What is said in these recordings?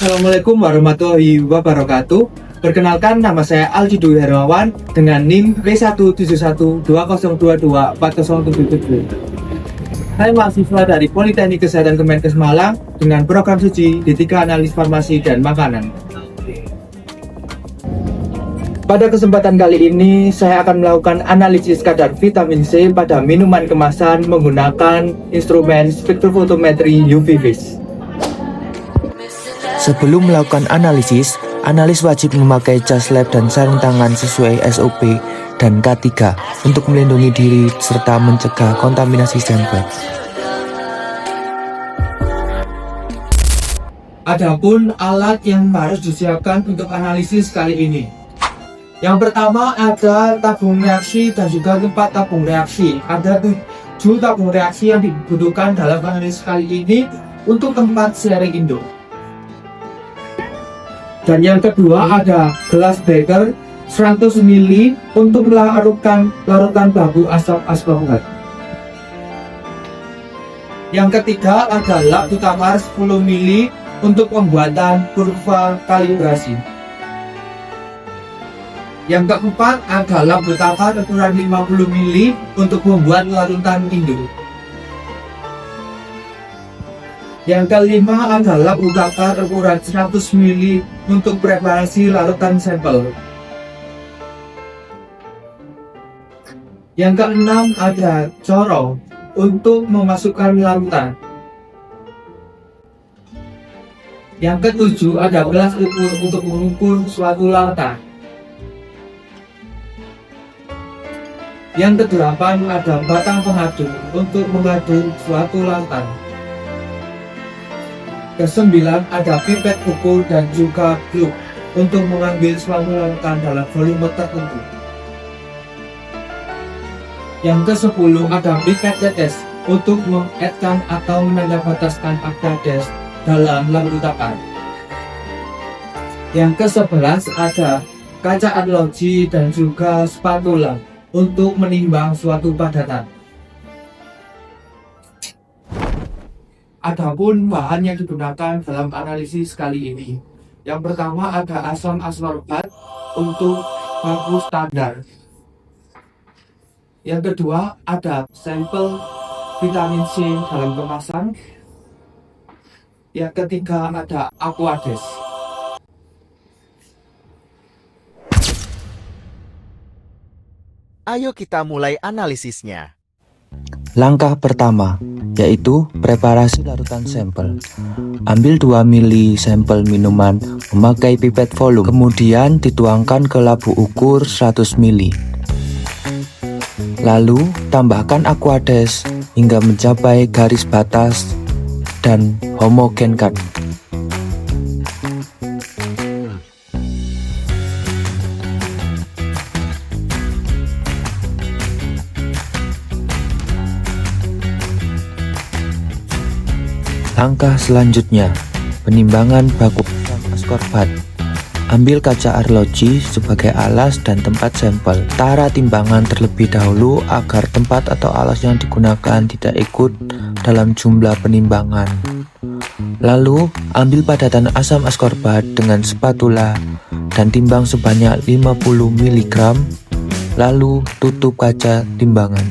Assalamualaikum warahmatullahi wabarakatuh. Perkenalkan, nama saya Aldi Dwi Hermawan dengan NIM W17120224077. Saya mahasiswa dari Politeknik Kesehatan Kemenkes Malang dengan program studi D3 Analis Farmasi dan Makanan. Pada kesempatan kali ini, saya akan melakukan analisis kadar vitamin C pada minuman kemasan menggunakan instrumen spektrofotometri UV Vis. Sebelum melakukan analisis, analis wajib memakai jas lab dan sarung tangan sesuai SOP dan K3 untuk melindungi diri serta mencegah kontaminasi sampel. Adapun alat yang harus disiapkan untuk analisis kali ini. Yang pertama ada tabung reaksi dan juga tempat tabung reaksi. Ada 7 tabung reaksi yang dibutuhkan dalam analisis kali ini untuk tempat sharing Indo. Dan yang kedua ada gelas beker 100 ml untuk larutan baku asam askorbat. Yang ketiga ada lap tutakar 10 ml untuk pembuatan kurva kalibrasi. Yang keempat ada lap tutakar ukuran 50 ml untuk membuat larutan Indo. Yang kelima adalah utakar ukuran 100 ml untuk preparasi larutan sampel. Yang keenam ada corong untuk memasukkan larutan. Yang ketujuh ada gelas ukur untuk mengukur suatu larutan. Yang kedelapan ada batang pengadu untuk mengaduk suatu larutan. Kesembilan ada pipet ukur dan juga glue untuk mengambil suatu larutan dalam volume tertentu. Yang ke-10 ada pipet tetes untuk mengetkan atau menambahbataskan akta dalam larutan. Yang ke-11 ada kaca arloji dan juga spatula untuk menimbang suatu padatan. Adapun bahan yang digunakan dalam analisis kali ini. Yang pertama ada asam ascorbat untuk baku standar. Yang kedua ada sampel vitamin C dalam kemasan. Yang ketiga ada Aquades. Ayo kita mulai analisisnya. Langkah pertama, yaitu preparasi larutan sampel. Ambil 2 ml sampel minuman memakai pipet volume, kemudian dituangkan ke labu ukur 100 ml. Lalu, tambahkan Aquades hingga mencapai garis batas dan homogenkan. Langkah selanjutnya, penimbangan baku asam ascorbat. Ambil kaca arloji sebagai alas dan tempat sampel. Tara timbangan terlebih dahulu agar tempat atau alas yang digunakan tidak ikut dalam jumlah penimbangan. Lalu, ambil padatan asam ascorbat dengan spatula dan timbang sebanyak 50 mg. Lalu, tutup kaca timbangan.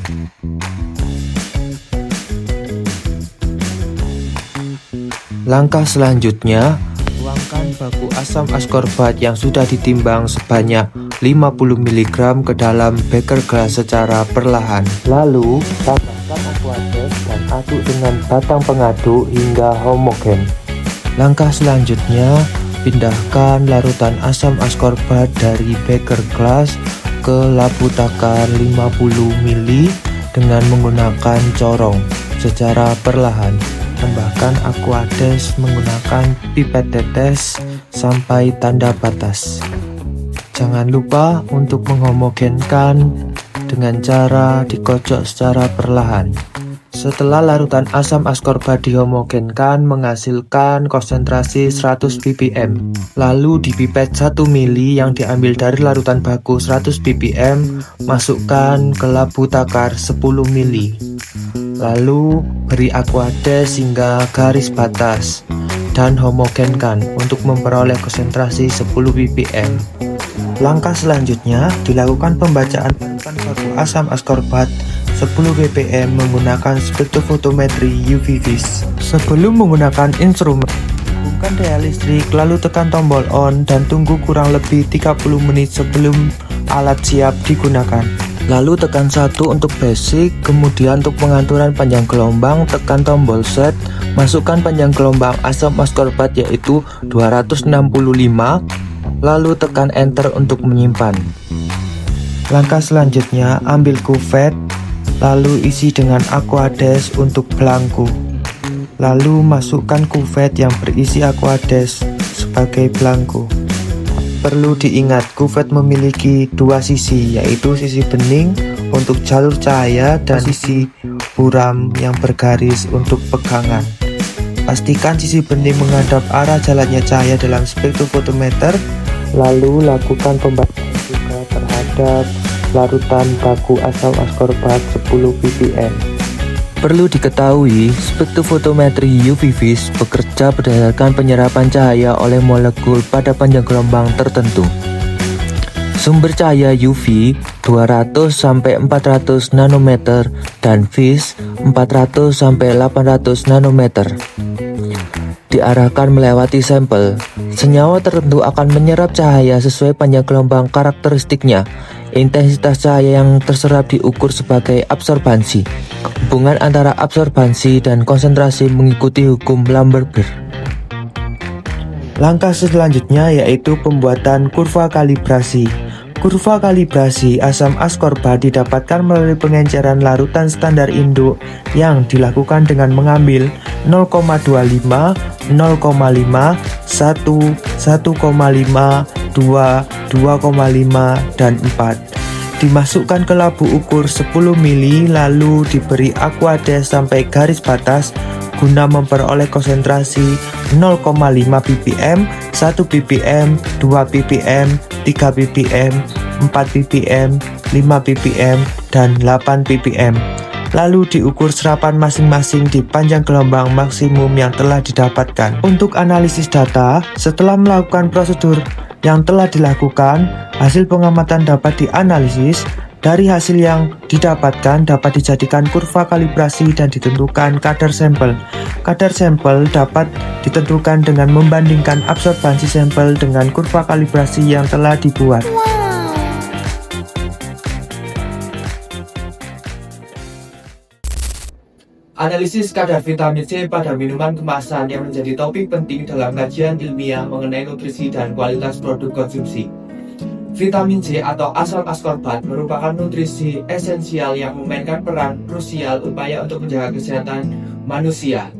Langkah selanjutnya, tuangkan baku asam ascorbat yang sudah ditimbang sebanyak 50 mg ke dalam beker gelas secara perlahan. Lalu, tambahkan Aquades dan aduk dengan batang pengaduk hingga homogen. Langkah selanjutnya, pindahkan larutan asam ascorbat dari beker gelas ke labu takar 50 ml dengan menggunakan corong secara perlahan. Tambahkan Aquades menggunakan pipet tetes sampai tanda batas. Jangan lupa untuk menghomogenkan dengan cara dikocok secara perlahan. Setelah larutan asam ascorbat dihomogenkan menghasilkan konsentrasi 100 ppm. Lalu di pipet 1 ml yang diambil dari larutan baku 100 ppm, masukkan ke labu takar 10 ml. Lalu beri Aquades hingga garis batas. dan homogenkan untuk memperoleh konsentrasi 10 ppm. Langkah selanjutnya dilakukan pembacaan larutan baku asam askorbat 10 ppm menggunakan spektrofotometri UV vis. Sebelum menggunakan instrumen, hubungkan daya listrik lalu tekan tombol on dan tunggu kurang lebih 30 menit sebelum alat siap digunakan. Lalu tekan 1 untuk basic, kemudian untuk pengaturan panjang gelombang tekan tombol set, masukkan panjang gelombang asam askorbat yaitu 265, lalu tekan enter untuk menyimpan. Langkah selanjutnya ambil kuvet, lalu isi dengan Aquades untuk belangku. Lalu masukkan kuvet yang berisi Aquades sebagai belangku. Perlu diingat, kuvet memiliki dua sisi, yaitu sisi bening untuk jalur cahaya dan sisi buram yang bergaris untuk pegangan. Pastikan sisi bening menghadap arah jalannya cahaya dalam spektrofotometer, lalu lakukan pembacaan juga terhadap larutan baku asam askorbat 10 ppm. Perlu diketahui, spektrofotometri UV vis bekerja berdasarkan penyerapan cahaya oleh molekul pada panjang gelombang tertentu. Sumber cahaya UV 200-400 nanometer dan vis 400-800 nanometer. Diarahkan melewati sampel. Senyawa tertentu akan menyerap cahaya sesuai panjang gelombang karakteristiknya. Intensitas cahaya yang terserap diukur sebagai absorbansi. Hubungan antara absorbansi dan konsentrasi mengikuti hukum Lamberger. Langkah selanjutnya yaitu pembuatan kurva kalibrasi. Kurva kalibrasi asam askorbat didapatkan melalui pengenceran larutan standar induk yang dilakukan dengan mengambil 0,25, 0,5, 1, 1,5, 2, 2,5, dan 4. Dimasukkan ke labu ukur 10 mili lalu diberi Aquades sampai garis batas guna memperoleh konsentrasi 0,5 ppm, 1 ppm, 2 ppm, 3 ppm, 4 ppm, 5 ppm, dan 8 ppm. Lalu diukur serapan masing-masing di panjang gelombang maksimum yang telah didapatkan. Untuk analisis data, setelah melakukan prosedur yang telah dilakukan, hasil pengamatan dapat dianalisis. Dari hasil yang didapatkan dapat dijadikan kurva kalibrasi dan ditentukan kadar sampel. Kadar sampel dapat ditentukan dengan membandingkan absorbansi sampel dengan kurva kalibrasi yang telah dibuat. Analisis kadar vitamin C pada minuman kemasan yang menjadi topik penting dalam kajian ilmiah mengenai nutrisi dan kualitas produk konsumsi. Vitamin C atau asam askorbat merupakan nutrisi esensial yang memainkan peran krusial upaya untuk menjaga kesehatan manusia.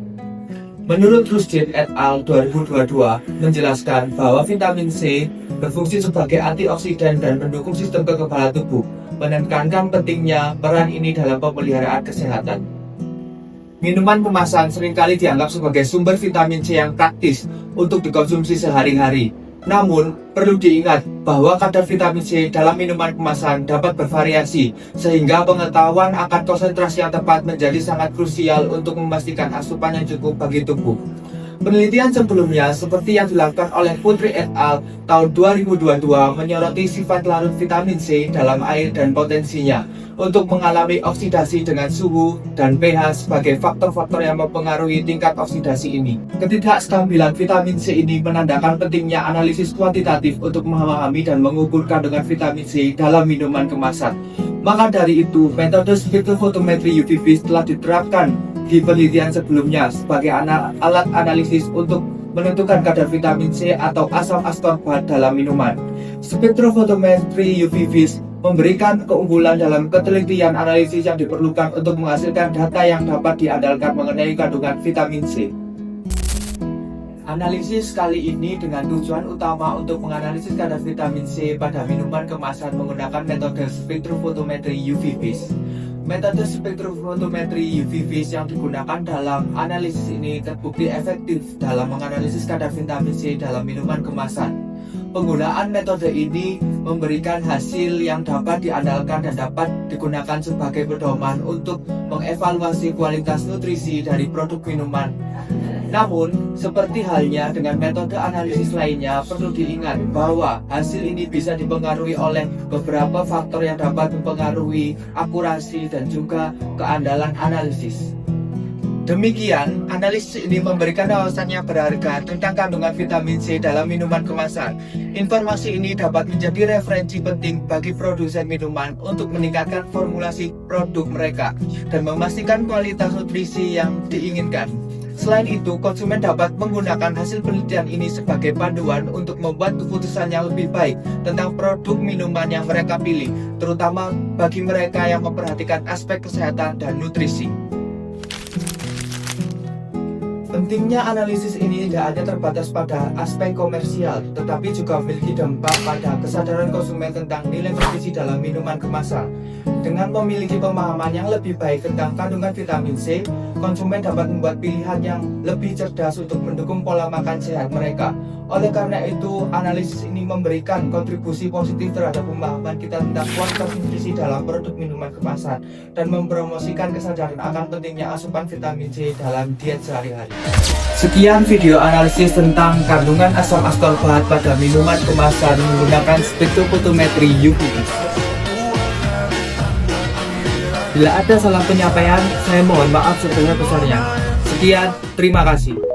Menurut Rushdie et al. 2022 menjelaskan bahwa vitamin C berfungsi sebagai antioksidan dan mendukung sistem kekebalan tubuh, menekankan pentingnya peran ini dalam pemeliharaan kesehatan. Minuman kemasan seringkali dianggap sebagai sumber vitamin C yang praktis untuk dikonsumsi sehari-hari. Namun, perlu diingat bahwa kadar vitamin C dalam minuman kemasan dapat bervariasi, sehingga pengetahuan akan konsentrasi yang tepat menjadi sangat krusial untuk memastikan asupan yang cukup bagi tubuh. Penelitian sebelumnya seperti yang dilakukan oleh Putri et al. Tahun 2022 menyoroti sifat larut vitamin C dalam air dan potensinya untuk mengalami oksidasi dengan suhu dan pH sebagai faktor-faktor yang mempengaruhi tingkat oksidasi ini. Ketidakstabilan vitamin C ini menandakan pentingnya analisis kuantitatif untuk memahami dan mengukur kandungan vitamin C dalam minuman kemasan. Maka dari itu, metode spektrofotometri UV vis telah diterapkan di penelitian sebelumnya sebagai alat analisis untuk menentukan kadar vitamin C atau asam askorbat dalam minuman. Spektrofotometri UV vis memberikan keunggulan dalam ketelitian analisis yang diperlukan untuk menghasilkan data yang dapat diandalkan mengenai kandungan vitamin C. Analisis kali ini dengan tujuan utama untuk menganalisis kadar vitamin C pada minuman kemasan menggunakan metode spektrofotometri UV vis. Metode spektrofotometri UV vis yang digunakan dalam analisis ini terbukti efektif dalam menganalisis kadar vitamin C dalam minuman kemasan. Penggunaan metode ini memberikan hasil yang dapat diandalkan dan dapat digunakan sebagai pedoman untuk mengevaluasi kualitas nutrisi dari produk minuman. Namun, seperti halnya dengan metode analisis lainnya, perlu diingat bahwa hasil ini bisa dipengaruhi oleh beberapa faktor yang dapat mempengaruhi akurasi dan juga keandalan analisis. Demikian, analisis ini memberikan wawasan yang berharga tentang kandungan vitamin C dalam minuman kemasan. Informasi ini dapat menjadi referensi penting bagi produsen minuman untuk meningkatkan formulasi produk mereka dan memastikan kualitas nutrisi yang diinginkan. Selain itu, konsumen dapat menggunakan hasil penelitian ini sebagai panduan untuk membuat keputusan yang lebih baik tentang produk minuman yang mereka pilih, terutama bagi mereka yang memperhatikan aspek kesehatan dan nutrisi. Pentingnya analisis ini tidak hanya terbatas pada aspek komersial, tetapi juga memiliki dampak pada kesadaran konsumen tentang nilai nutrisi dalam minuman kemasan. Dengan memiliki pemahaman yang lebih baik tentang kandungan vitamin C, konsumen dapat membuat pilihan yang lebih cerdas untuk mendukung pola makan sehat mereka. Oleh karena itu, analisis ini memberikan kontribusi positif terhadap pemahaman kita tentang kualitas nutrisi dalam produk minuman kemasan dan mempromosikan kesadaran akan pentingnya asupan vitamin C dalam diet sehari-hari. Sekian video analisis tentang kandungan asam askorbat pada minuman kemasan menggunakan spektrofotometri UV. Bila ada salah penyampaian, saya mohon maaf sebesar-besarnya. Sekian, terima kasih.